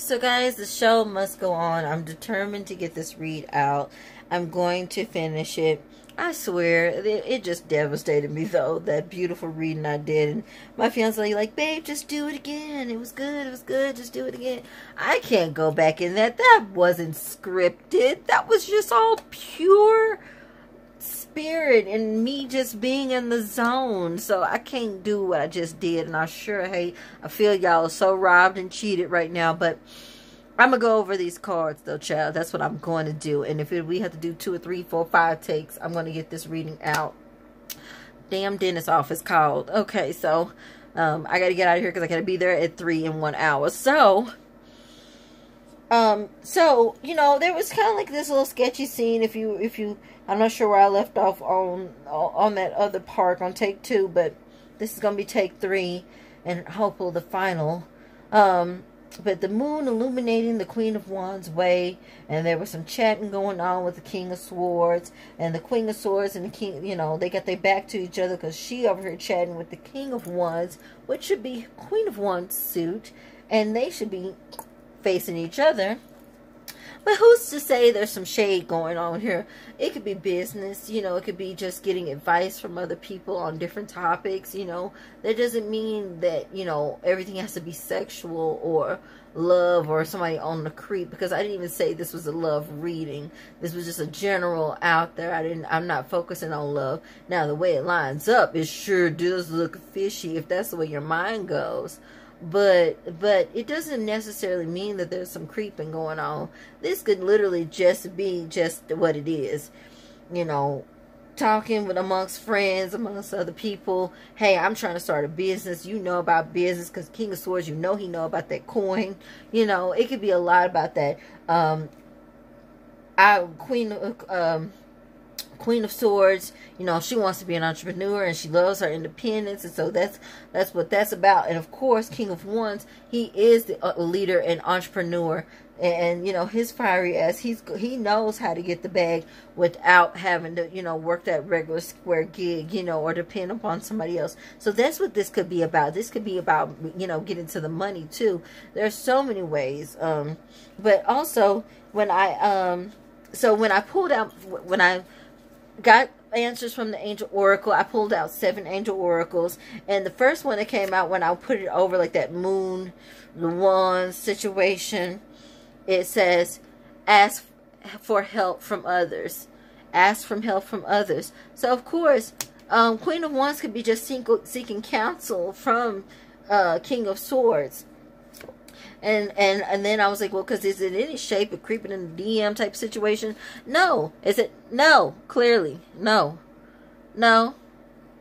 So guys, the show must go on. I'm determined to get this read out. I'm going to finish it. I swear, it just devastated me though, that beautiful reading I did. And my fiance like, babe, just do it again. It was good, just do it again. I can't go back in that. That wasn't scripted. That was just all pure spirit and me just being in the zone. So I can't do what I just did, and I sure hate, I feel y'all are so robbed and cheated right now. But I'm gonna go over these cards though, child. That's what I'm going to do. And if we have to do 2 or 3, 4, 5 takes, I'm going to get this reading out. Damn dentist office called. Okay, so I gotta get out of here because I gotta be there at 3 in 1 hour. So you know, there was kind of like this little sketchy scene. If you I'm not sure where I left off on that other part on take 2, but this is gonna be take 3 and hopefully the final. But the moon illuminating the Queen of Wands' way, and there was some chatting going on with the King of Swords, and the Queen of Swords and the King, you know, they got their back to each other because she over here chatting with the King of Wands, which should be Queen of Wands' suit, and they should be facing each other. But who's to say there's some shade going on here? It could be business, you know, it could be just getting advice from other people on different topics, you know. That doesn't mean that, you know, everything has to be sexual or love or somebody on the creep, because I didn't even say this was a love reading. This was just a general out there. I'm not focusing on love. Now, the way it lines up, it sure does look fishy if that's the way your mind goes. But it doesn't necessarily mean that there's some creeping going on. This could literally just be just what it is. You know, talking with amongst friends, amongst other people. Hey, I'm trying to start a business. You know about business because King of Swords, you know he know about that coin. You know, it could be a lot about that. Queen of Swords, you know, she wants to be an entrepreneur and she loves her independence, and so that's what that's about. And of course, King of Wands, he is the leader and entrepreneur, and you know, his fiery ass, he knows how to get the bag without having to, you know, work that regular square gig, you know, or depend upon somebody else. So that's what this could be about. This could be about, you know, getting to the money too. There's so many ways. But also when I got answers from the angel oracle, I pulled out 7 angel oracles, and the first one that came out when I put it over like that moon, the wands situation, it says, ask for help from others. Ask for help from others. So of course, Queen of Wands could be just seeking counsel from King of Swords. And then I was like, well, because is it any shape of creeping in the DM type situation? No. Is it? No. Clearly. No. No.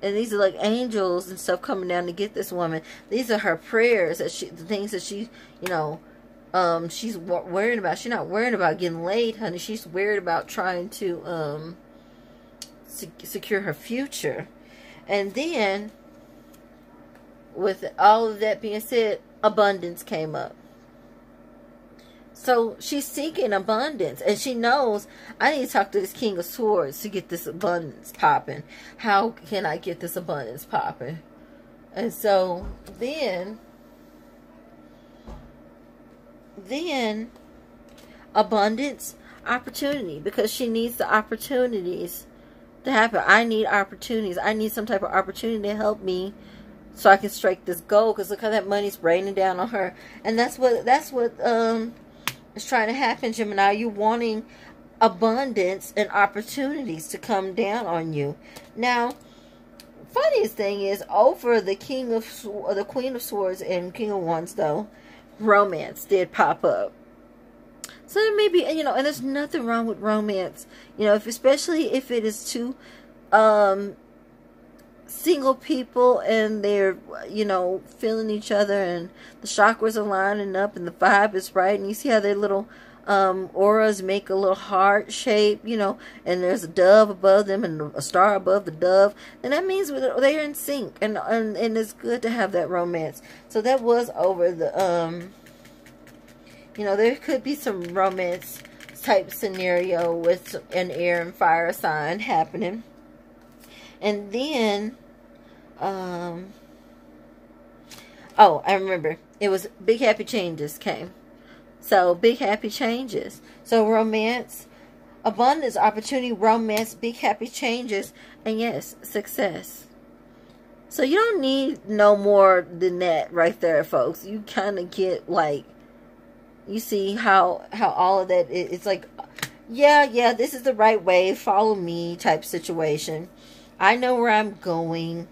And these are like angels and stuff coming down to get this woman. These are her prayers, that the things that she, you know, she's worried about. She's not worried about getting laid, honey. She's worried about trying to secure her future. And then, with all of that being said, abundance came up. So she's seeking abundance, and she knows, I need to talk to this King of Swords to get this abundance popping. How can I get this abundance popping? And so then abundance, opportunity, because she needs the opportunities to happen. I need opportunities. I need some type of opportunity to help me so I can strike this goal, because look how that money's raining down on her. And that's what is trying to happen, Gemini. You wanting abundance and opportunities to come down on you. Now, funniest thing is, over the Queen of Swords and King of Wands, though, romance did pop up. So there may be, you know, and there's nothing wrong with romance, you know, especially if it is two single people and they're, you know, feeling each other and the chakras are lining up and the vibe is right, and you see how their little auras make a little heart shape, you know, and there's a dove above them and a star above the dove, and that means they're in sync, and it's good to have that romance. So that was over the you know, there could be some romance type scenario with an air and fire sign happening. And then, oh, I remember. It was Big Happy Changes came. So big happy changes. So romance, abundance, opportunity, romance, big happy changes, and yes, success. So you don't need no more than that right there, folks. You kind of get like, you see how all of that, it's like, yeah, this is the right way, follow me type situation. I know where I'm going,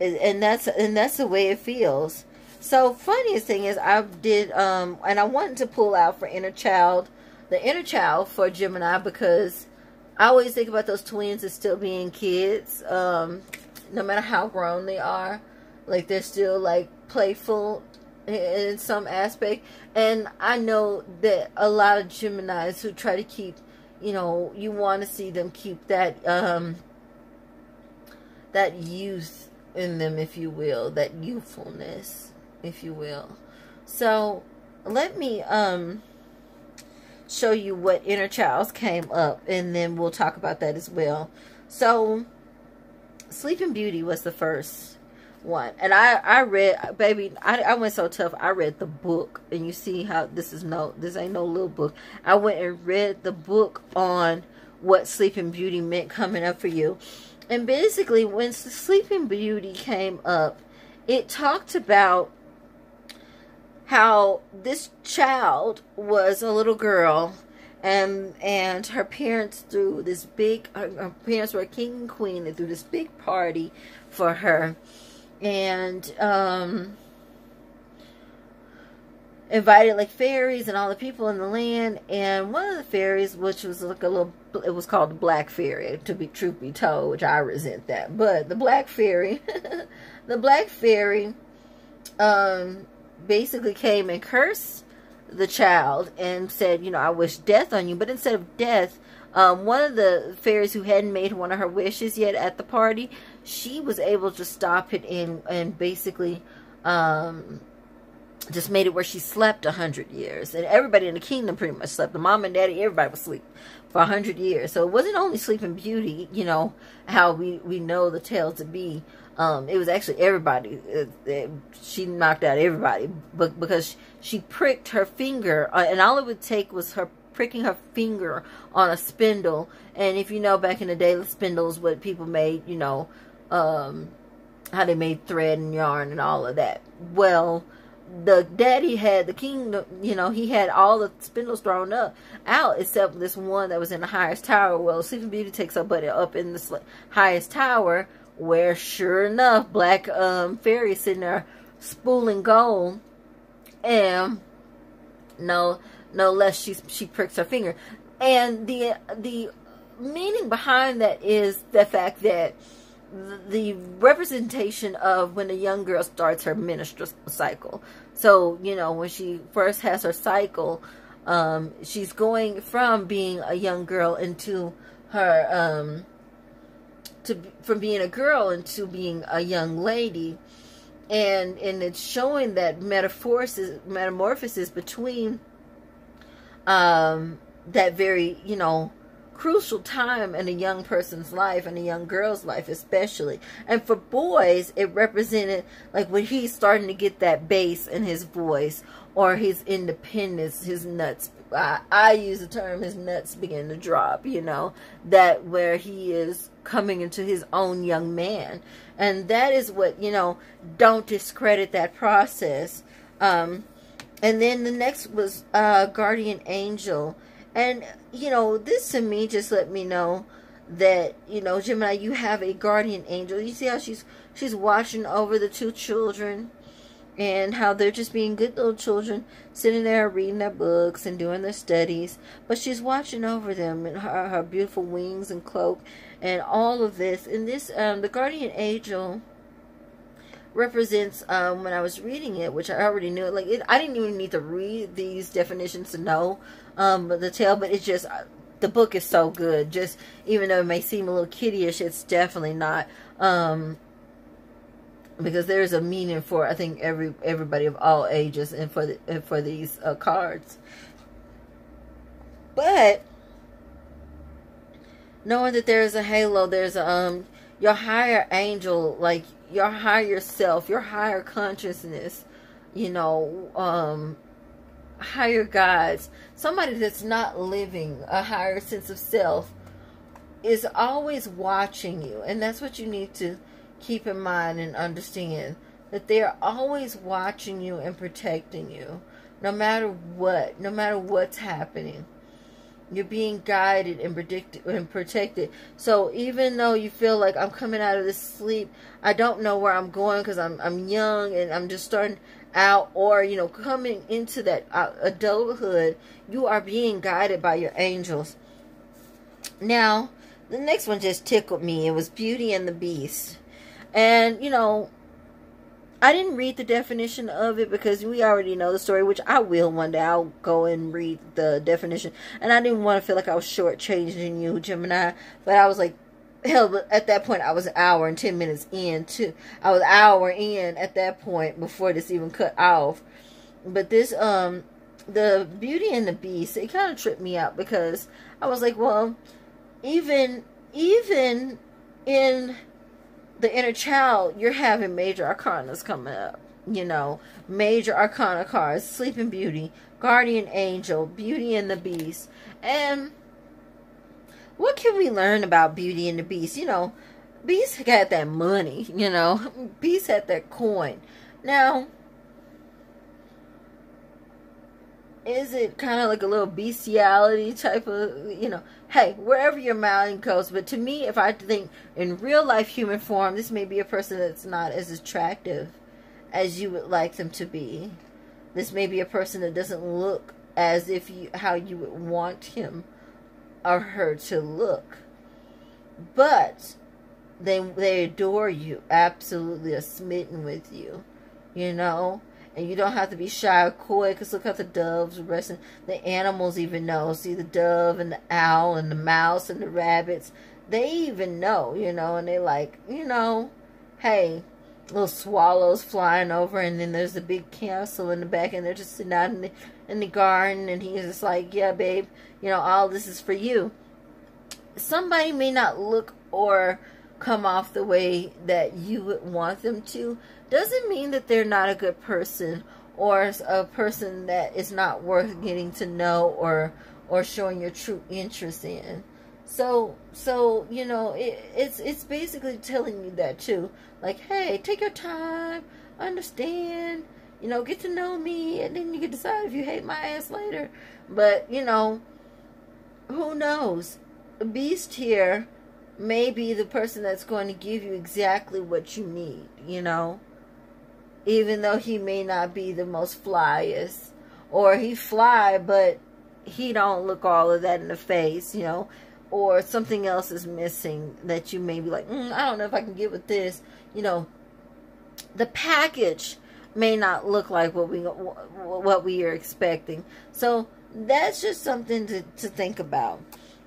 and that's the way it feels. So funniest thing is I did and I wanted to pull out for inner child, the inner child for Gemini, because I always think about those twins as still being kids, no matter how grown they are. Like, they're still like playful in some aspect. And I know that a lot of Geminis who try to keep, you know, you want to see them keep that that youth in them, if you will, that youthfulness, if you will. So let me show you what inner childs came up, and then we'll talk about that as well. So Sleeping Beauty was the first one, and I read, baby, I went so tough. I read the book, and you see how this ain't no little book. I went and read the book on what Sleeping Beauty meant coming up for you. And basically, when the Sleeping Beauty came up, it talked about how this child was a little girl, and her parents threw this big, her parents were a king and queen, and threw this big party for her, and invited like fairies and all the people in the land. And one of the fairies, which was like a little, it was called the Black Fairy, to be truth be told, which I resent that, but the Black Fairy the Black Fairy basically came and cursed the child and said, you know, I wish death on you. But instead of death, one of the fairies who hadn't made one of her wishes yet at the party, she was able to stop it and basically just made it where she slept 100 years. And everybody in the kingdom pretty much slept. The mom and daddy, everybody was asleep for 100 years. So it wasn't only Sleeping Beauty, you know, how we know the tale to be. It was actually everybody. She knocked out everybody, but because she pricked her finger, and all it would take was her pricking her finger on a spindle. And if you know, back in the day, the spindles, what people made, you know, how they made thread and yarn and all of that. Well, the daddy had, the king, you know, he had all the spindles thrown out except this one that was in the highest tower. Well, Sleeping Beauty takes her buddy up in the highest tower, where sure enough, Black Fairy sitting there spooling gold, and no less she pricks her finger. And the meaning behind that is the fact that the representation of when a young girl starts her menstrual cycle. So, you know, when she first has her cycle, she's going from being a young girl into her from being a girl into being a young lady, and it's showing that metamorphosis between that very, you know, crucial time in a young person's life, and a young girl's life especially. And for boys, it represented like when he's starting to get that bass in his voice, or his independence, his nuts. I use the term, his nuts begin to drop, you know, that where he is coming into his own young man. And that is what, you know, don't discredit that process. And then the next was Guardian Angel. And, you know, this to me just let me know that, you know, Gemini, you have a guardian angel. You see how she's watching over the two children, and how they're just being good little children, sitting there reading their books and doing their studies. But she's watching over them, and her beautiful wings and cloak and all of this. And this, the guardian angel represents, when I was reading it, which I already knew, like, I didn't even need to read these definitions to know the tale, but it's just, the book is so good. Just, even though it may seem a little kiddie-ish, it's definitely not, because there's a meaning for, I think, everybody of all ages, and for these cards. But knowing that there's a halo, there's your higher angel, like your higher self, your higher consciousness, you know, higher guides, somebody that's not living a higher sense of self, is always watching you. And that's what you need to keep in mind and understand, that they're always watching you and protecting you, no matter what, no matter what's happening. You're being guided and protected. So even though you feel like, I'm coming out of this sleep, I don't know where I'm going because I'm young and I'm just starting out, or, you know, coming into that adulthood, you are being guided by your angels. Now, the next one just tickled me. It was Beauty and the Beast. And, you know, I didn't read the definition of it because we already know the story, which I will one day. I'll go and read the definition. And I didn't want to feel like I was shortchanging you, Gemini. But I was like, hell, but at that point, I was an hour and 10 minutes in, too. I was an hour in at that point before this even cut off. But this, the Beauty and the Beast, it kind of tripped me out because I was like, well, even in the inner child, you're having major arcanas coming up. You know, major arcana cards: Sleeping Beauty, Guardian Angel, Beauty and the Beast. And what can we learn about Beauty and the Beast? You know, Beast got that money, you know. Beast had that coin. Now, is it kind of like a little bestiality type of, you know, hey, wherever your mind goes. But to me, if I think in real life human form, this may be a person that's not as attractive as you would like them to be. This may be a person that doesn't look as if how you would want him or her to look. But they adore you, absolutely are smitten with you, you know. And you don't have to be shy or coy, because look how the doves are resting. The animals even know. See, the dove and the owl and the mouse and the rabbits, they even know, you know. And they like, you know, hey, little swallows flying over, and then there's the big castle in the back, and they're just sitting out in the garden, and he's just like, yeah, babe, you know, all this is for you. Somebody may not look or come off the way that you would want them to. Doesn't mean that they're not a good person, or a person that is not worth getting to know or showing your true interest in. So you know, it's basically telling you that too. Like, hey, take your time, understand, you know, get to know me, and then you can decide if you hate my ass later. But, you know, who knows? A Beast here may be the person that's going to give you exactly what you need, you know. Even though he may not be the most flyest, or he fly, but he don't look all of that in the face, you know, or something else is missing that you may be like, I don't know if I can get with this, you know. The package may not look like what we are expecting. So that's just something to think about.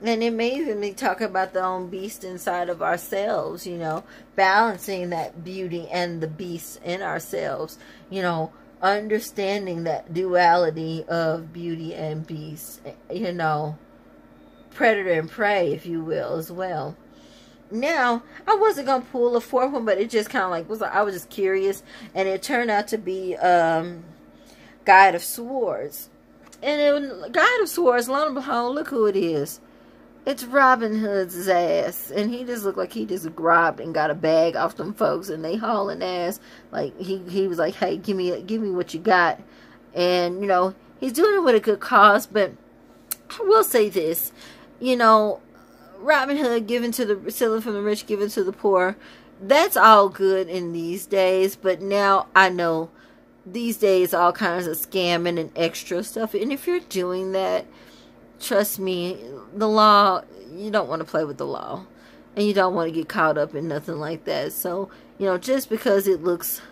And it may even be talking about the own beast inside of ourselves, you know, balancing that beauty and the beast in ourselves, you know, understanding that duality of beauty and beast, you know, predator and prey, if you will, as well. Now, I wasn't going to pull a fourth one, but it just kind of like I was just curious, and it turned out to be Guide of Swords. And Guide of Swords, lo and behold, look who it is. It's Robin Hood's ass, and he just looked like he just grabbed and got a bag off them folks, and they hauling ass. Like he was like, hey, give me what you got, and you know, he's doing it with a good cause. But I will say this, you know, Robin Hood giving to the, stealing from the rich, giving to the poor. That's all good in these days, but now I know these days all kinds of scamming and extra stuff, and if you're doing that, trust me, the law, you don't want to play with the law. And you don't want to get caught up in nothing like that. So, you know, just because it looks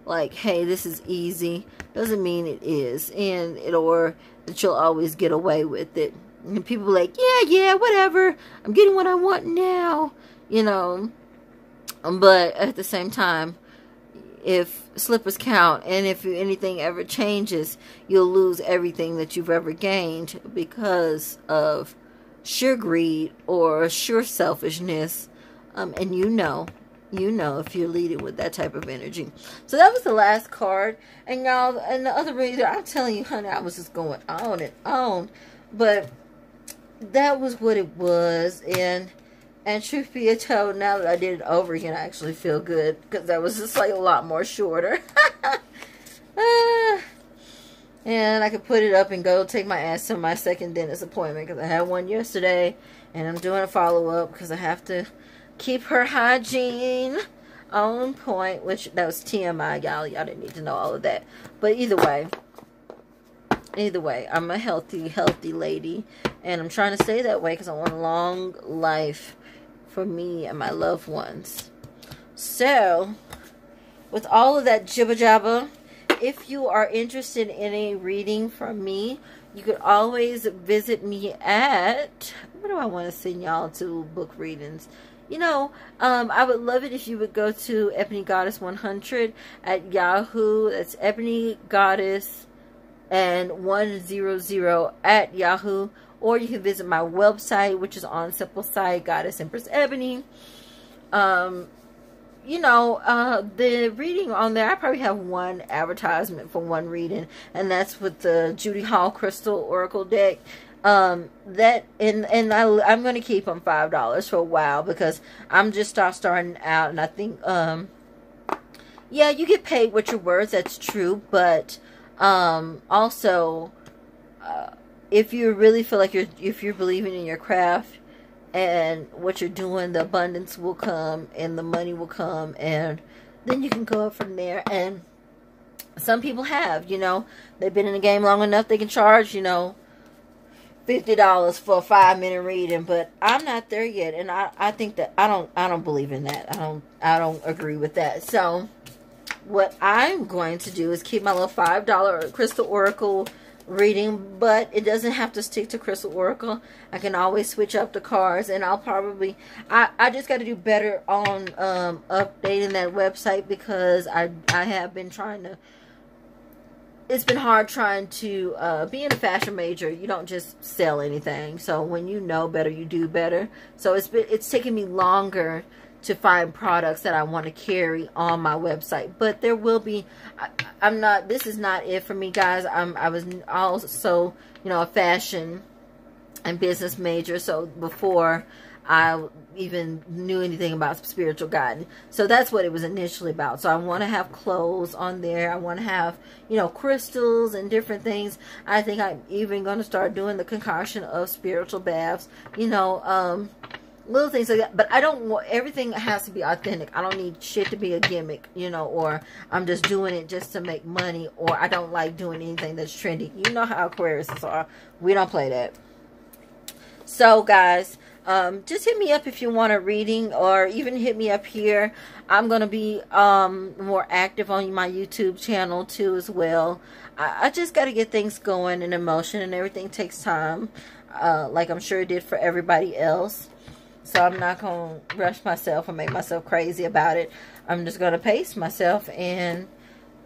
like, hey, this is easy, doesn't mean it is. And or that you'll always get away with it. And people are like, yeah, whatever. I'm getting what I want now. You know. But at the same time, if slippers count, and if anything ever changes, you'll lose everything that you've ever gained because of sheer greed or sheer selfishness. And you know, You know, if you're leading with that type of energy. So that was the last card. And y'all, and the other reason, I'm telling you, honey, I was just going on and on. But that was what it was. And truth be told, now that I did it over again, I actually feel good. Because that was just like a lot more shorter. And I could put it up and go take my ass to my second dentist appointment. Because I had one yesterday. And I'm doing a follow-up because I have to keep her hygiene on point, which that was TMI, y'all didn't need to know all of that. But either way, I'm a healthy lady, and I'm trying to stay that way because I want a long life for me and my loved ones. So with all of that jibber jabber, if you are interested in a reading from me, you could always visit me at, where do I want to send y'all to book readings? You know, I would love it if you would go to Ebony Goddess 100 at Yahoo. That's Ebony Goddess and 100 at Yahoo. Or you can visit my website, which is on Simple Site, Goddess Empress Ebony. You know, the reading on there, I probably have one advertisement for one reading, and that's with the Judy Hall Crystal Oracle deck. I'm going to keep them $5 for a while because I'm just starting out, and I think, yeah, you get paid with your words, that's true, but, also, if you really feel like if you're believing in your craft and what you're doing, the abundance will come and the money will come, and then you can go up from there. And some people have, you know, they've been in the game long enough, they can charge, you know, $50 for a 5-minute reading, but I'm not there yet, and I think that I don't believe in that. I don't agree with that. So what I'm going to do is keep my little $5 Crystal Oracle reading, but it doesn't have to stick to Crystal Oracle. I can always switch up the cards, and I'll probably I just got to do better on updating that website because I have been trying to. It's been hard trying to, being a fashion major, you don't just sell anything. So when you know better, you do better. So it's taken me longer to find products that I want to carry on my website. But there will be, this is not it for me, guys. I was also, you know, a fashion and business major. So before I even knew anything about spiritual guidance. So that's what it was initially about. So I want to have clothes on there. I want to have, you know, crystals and different things. I think I'm even going to start doing the concoction of spiritual baths, you know, little things like that. But I don't want, everything has to be authentic. I don't need shit to be a gimmick, you know, or I'm just doing it just to make money, or I don't like doing anything that's trendy. You know how Aquarius are. We don't play that. So guys, just hit me up if you want a reading, or even hit me up here. I'm going to be more active on my YouTube channel too as well. I just got to get things going, and emotion and everything takes time, like I'm sure it did for everybody else. So I'm not going to rush myself and make myself crazy about it. I'm just going to pace myself and,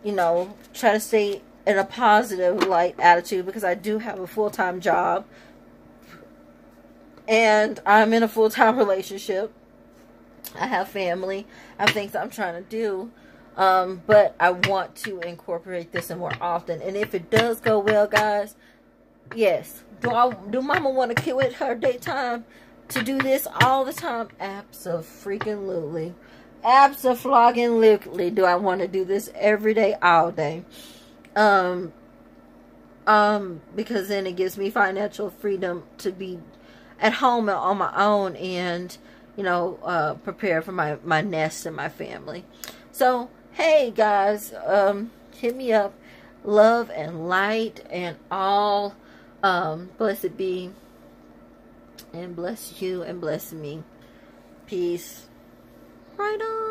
you know, try to stay in a positive, light attitude, because I do have a full-time job. And I'm in a full-time relationship. I have family. I have things that I'm trying to do. But I want to incorporate this more often. And if it does go well, guys, yes. Do Mama want to quit her daytime to do this all the time? Abso-freaking-lutely. Abso-flogging-lutely do I want to do this every day, all day. Because then it gives me financial freedom to be at home on my own, and, you know, prepare for my nest and my family. So, hey guys, hit me up. Love and light and all. Blessed be, and bless you and bless me. Peace. Right on.